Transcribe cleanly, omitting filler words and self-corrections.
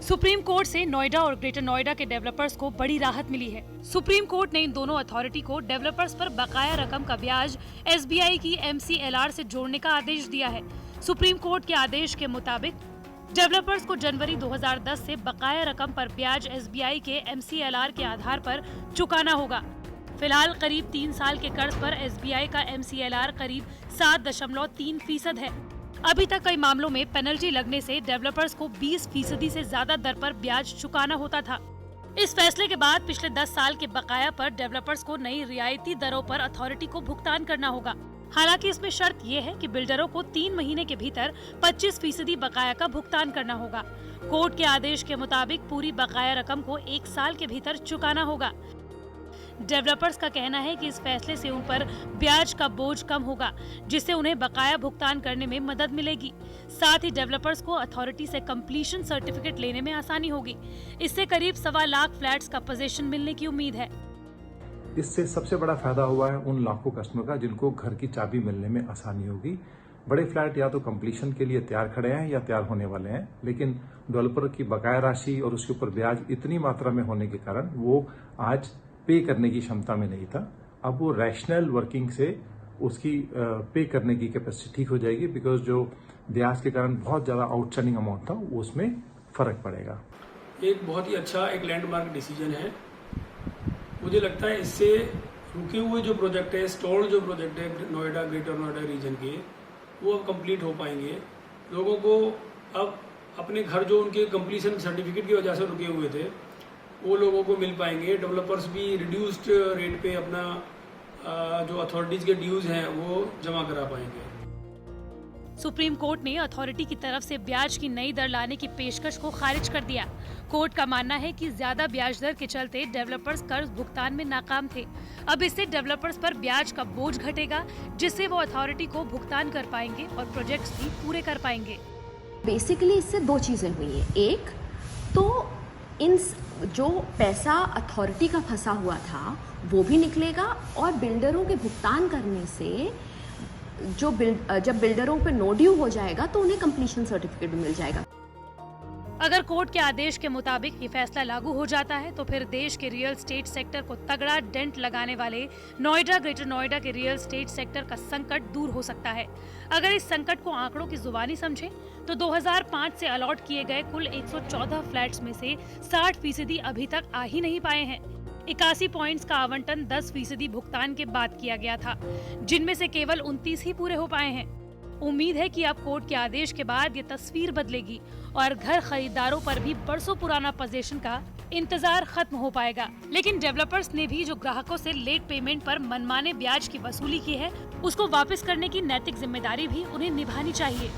Supreme court से नोएडा और greater Noida के डेवलपर्स को बड़ी राहत मिली है। सुप्रीम कोर्ट ने इन दोनों अथॉरिटी को डेवलपर्स पर बकाया रकम का ब्याज एसबीआई की MCLR से जोड़ने का आदेश दिया है। सुप्रीम कोर्ट के आदेश के मुताबिक डेवलपर्स को जनवरी 2010 से बकाया रकम पर ब्याज एसबीआई के MCLR के आधार पर चुकाना होगा। फिलहाल करीब 3 साल के कर्ज पर एसबीआई का MCLR करीब 7.3% है। अभी तक कई मामलों में पेनल्टी लगने से डेवलपर्स को 20% से ज्यादा दर पर ब्याज चुकाना होता था। इस फैसले के बाद पिछले 10 साल के बकाया पर डेवलपर्स को नई रियायती दरों पर अथॉरिटी को भुगतान करना होगा। हालांकि इसमें शर्त ये है कि बिल्डरों को 3 महीने के भीतर 25% बकाया का भुगतान करना होगा। कोर्ट के आदेश के मुताबिक पूरी बकाया रकम को 1 साल के भीतर चुकाना होगा। डेवलपर्स का कहना है कि इस फैसले से उन पर ब्याज का बोझ कम होगा, जिससे उन्हें बकाया भुगतान करने में मदद मिलेगी। साथ ही डेवलपर्स को अथॉरिटी से कंप्लीशन सर्टिफिकेट लेने में आसानी होगी। इससे करीब 1.25 लाख फ्लैट्स का पोजीशन मिलने की उम्मीद है। इससे सबसे बड़ा फायदा हुआ है उन लाखों कस्टमर का जिनको घर की चाबी मिलने में आसानी होगी। बड़े फ्लैट या तो कंप्लीशन के लिए तैयार खड़े हैं या तैयार होने वाले हैं, लेकिन डेवलपर की बकाया राशि और उसके ऊपर ब्याज इतनी मात्रा में होने के कारण वो आज पे करने की क्षमता में नहीं था। अब वो रैशनल वर्किंग से उसकी पे करने की कैपेसिटी ठीक हो जाएगी, बिकॉज जो ब्याज के कारण बहुत ज्यादा आउटस्टैंडिंग अमाउंट था उसमें फर्क पड़ेगा। एक बहुत ही अच्छा एक लैंडमार्क डिसीजन है। मुझे लगता है इससे रुके हुए जो प्रोजेक्ट है, स्टॉल्ड जो प्रोजेक्ट है नोएडा, ग्रेटर नोएडा रीजन के, वो अब कंप्लीट हो पाएंगे। लोगों को अब अपने घर जो उनके कंप्लीशन सर्टिफिकेट की वजह से रुके हुए थे वो लोगों को मिल पाएंगे। डेवलपर्स भी रिड्यूस्ड रेट पे अपना जो अथॉरिटीज के ड्यूज हैं वो जमा करा पाएंगे। सुप्रीम कोर्ट ने अथॉरिटी की तरफ से ब्याज की नई दर लाने की पेशकश को खारिज कर दिया। कोर्ट का मानना है कि ज्यादा ब्याज दर के चलते डेवलपर्स कर्ज भुगतान में नाकाम थे। अब इससे डेवलपर्स पर ब्याज का बोझ घटेगा, जिससे वो अथॉरिटी को भुगतान कर पाएंगे और प्रोजेक्ट्स भी पूरे कर पाएंगे। बेसिकली इससे 2 चीजें हुई है। एक तो इन जो पैसा अथॉरिटी का फंसा हुआ था वो भी निकलेगा, और बिल्डरों के भुगतान करने से जब बिल्डरों पे नो ड्यू हो जाएगा तो उन्हें कंप्लीशन सर्टिफिकेट भी मिल जाएगा। अगर कोर्ट के आदेश के मुताबिक ये फैसला लागू हो जाता है तो फिर देश के रियल स्टेट सेक्टर को तगड़ा डेंट लगाने वाले नोएडा, ग्रेटर नोएडा के रियल स्टेट सेक्टर का संकट दूर हो सकता है। अगर इस संकट को आंकड़ों की जुबानी समझें तो 2005 से अलॉट किए गए कुल 114 फ्लैट्स में से 60% अभी तक आ ही नहीं पाए हैं। 81 पॉइंट्स का आवंटन 10% भुगतान के बाद किया गया था, जिनमें से केवल 29 ही पूरे हो पाए हैं। उम्मीद है कि अब कोर्ट के आदेश के बाद ये तस्वीर बदलेगी और घर खरीदारों पर भी बरसों पुराना पोजीशन का इंतजार खत्म हो पाएगा। लेकिन डेवलपर्स ने भी जो ग्राहकों से लेट पेमेंट पर मनमाने ब्याज की वसूली की है, उसको वापस करने की नैतिक जिम्मेदारी भी उन्हें निभानी चाहिए।